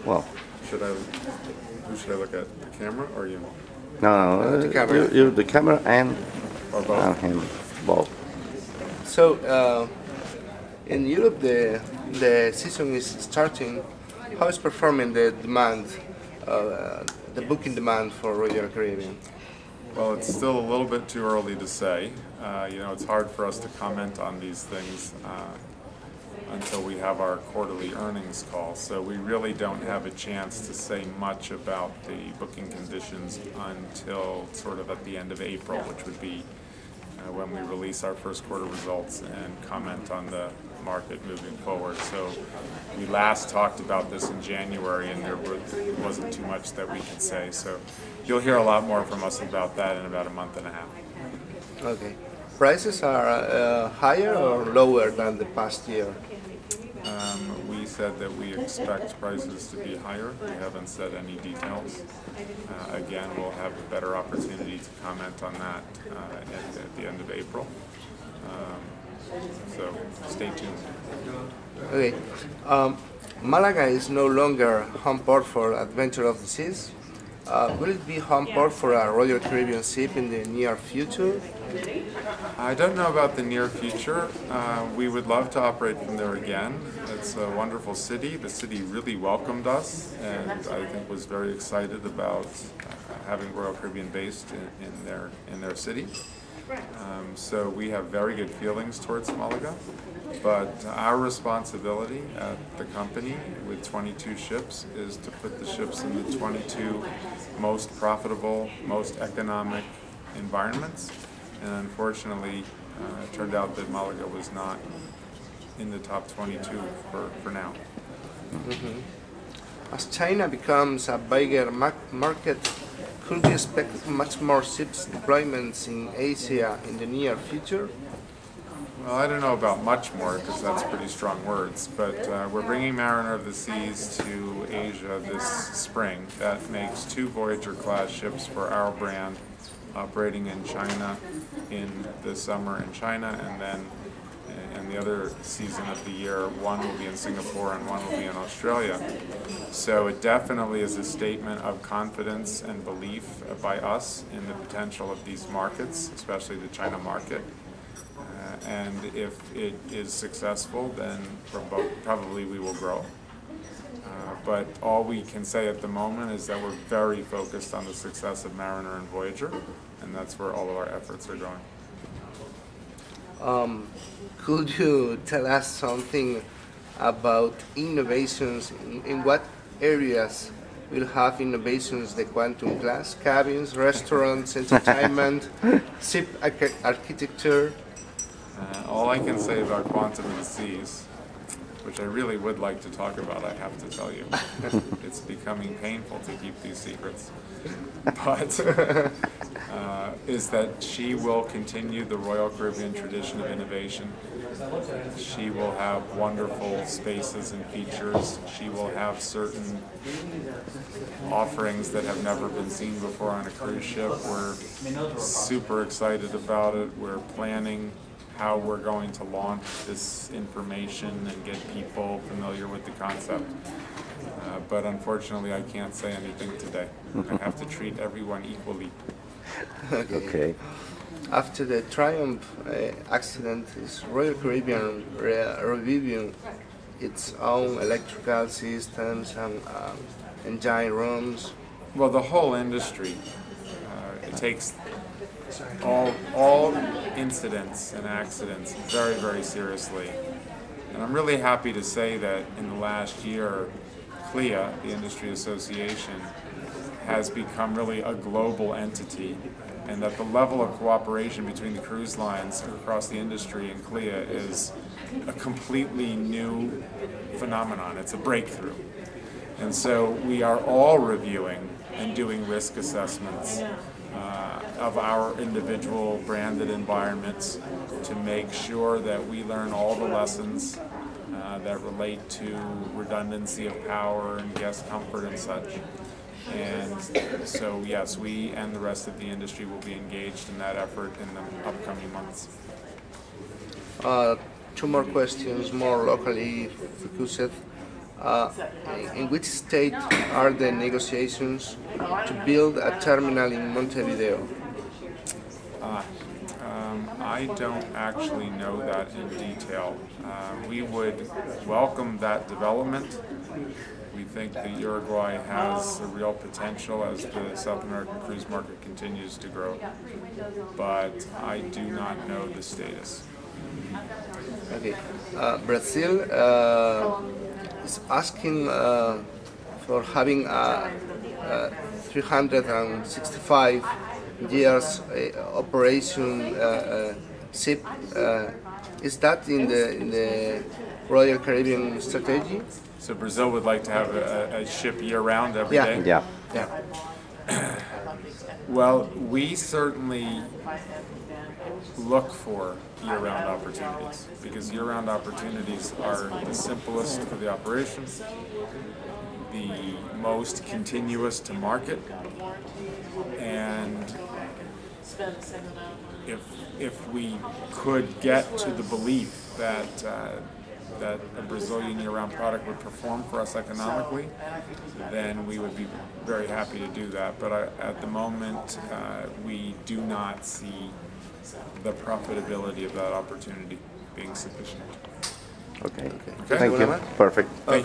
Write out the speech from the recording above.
Well, Who should I look at? The camera or you? no, The camera. you the camera and Or both? him, both. So, in Europe, the season is starting. How is performing the demand, the booking demand for Royal Caribbean? Well, it's still a little bit too early to say. It's hard for us to comment on these things until we have our quarterly earnings call. So we really don't have a chance to say much about the booking conditions until sort of at the end of April, which would be when we release our first quarter results and comment on the market moving forward. So we last talked about this in January, and there wasn't too much that we could say. So you'll hear a lot more from us about that in about a month and a half. Okay. Prices are higher or lower than the past year? We said that we expect prices to be higher. We haven't said any details. Again, we'll have a better opportunity to comment on that at the end of April. So stay tuned. Okay. Malaga is no longer home port for Adventure of the Seas. Will it be home port for a Royal Caribbean ship in the near future? I don't know about the near future. We would love to operate from there again. It's a wonderful city. The city really welcomed us, and I think was very excited about having Royal Caribbean based in their city. So we have very good feelings towards Malaga, but our responsibility at the company with 22 ships is to put the ships in the 22 most profitable, most economic environments. And unfortunately, it turned out that Malaga was not in the top 22 for now. Mm-hmm. As China becomes a bigger market, could we expect much more ships deployments in Asia in the near future? Well, I don't know about much more, because that's pretty strong words, but we're bringing Mariner of the Seas to Asia this spring. That makes 2 Voyager-class ships for our brand operating in China in the summer in China, and then in the other season of the year, 1 will be in Singapore and 1 will be in Australia. So it definitely is a statement of confidence and belief by us in the potential of these markets, especially the China market. And if it is successful, then probably we will grow. But all we can say at the moment is that we're very focused on the success of Mariner and Voyager, and that's where all of our efforts are going. Could you tell us something about innovations? In what areas will have innovations? The quantum class, cabins, restaurants, entertainment, ship architecture? All I can say about Quantum of the Seas, which I really would like to talk about, I have to tell you. It's becoming painful to keep these secrets. But is that she will continue the Royal Caribbean tradition of innovation. She will have wonderful spaces and features. She will have certain offerings that have never been seen before on a cruise ship. We're super excited about it. We're planning how we're going to launch this information and get people familiar with the concept. But unfortunately, I can't say anything today. I have to treat everyone equally. Okay. After the Triumph accident, is Royal Caribbean reviewing its own electrical systems and engine rooms? Well, the whole industry, it takes all incidents and accidents very, very seriously. And I'm really happy to say that in the last year, CLIA, the Industry Association, has become really a global entity, and that the level of cooperation between the cruise lines across the industry and CLIA is a completely new phenomenon. It's a breakthrough. And so we are all reviewing and doing risk assessments of our individual branded environments to make sure that we learn all the lessons that relate to redundancy of power and guest comfort and such. And so yes, we and the rest of the industry will be engaged in that effort in the upcoming months. 2 more questions, more locally focused. In which state are the negotiations to build a terminal in Montevideo? I don't actually know that in detail. We would welcome that development. We think that Uruguay has a real potential as the South American cruise market continues to grow, but I do not know the status. Okay, Brazil is asking for having a 365 years operation ship. Is that in the Royal Caribbean strategy? So Brazil would like to have a ship year-round every day? Yeah. Yeah. Well, we certainly look for year-round opportunities because year-round opportunities are the simplest for the operation, the most continuous to market, and if we could get to the belief that that a Brazilian year-round product would perform for us economically, then we would be very happy to do that. But at the moment, we do not see the profitability of that opportunity being sufficient. Okay. Okay. Thank you. Perfect. Thank you.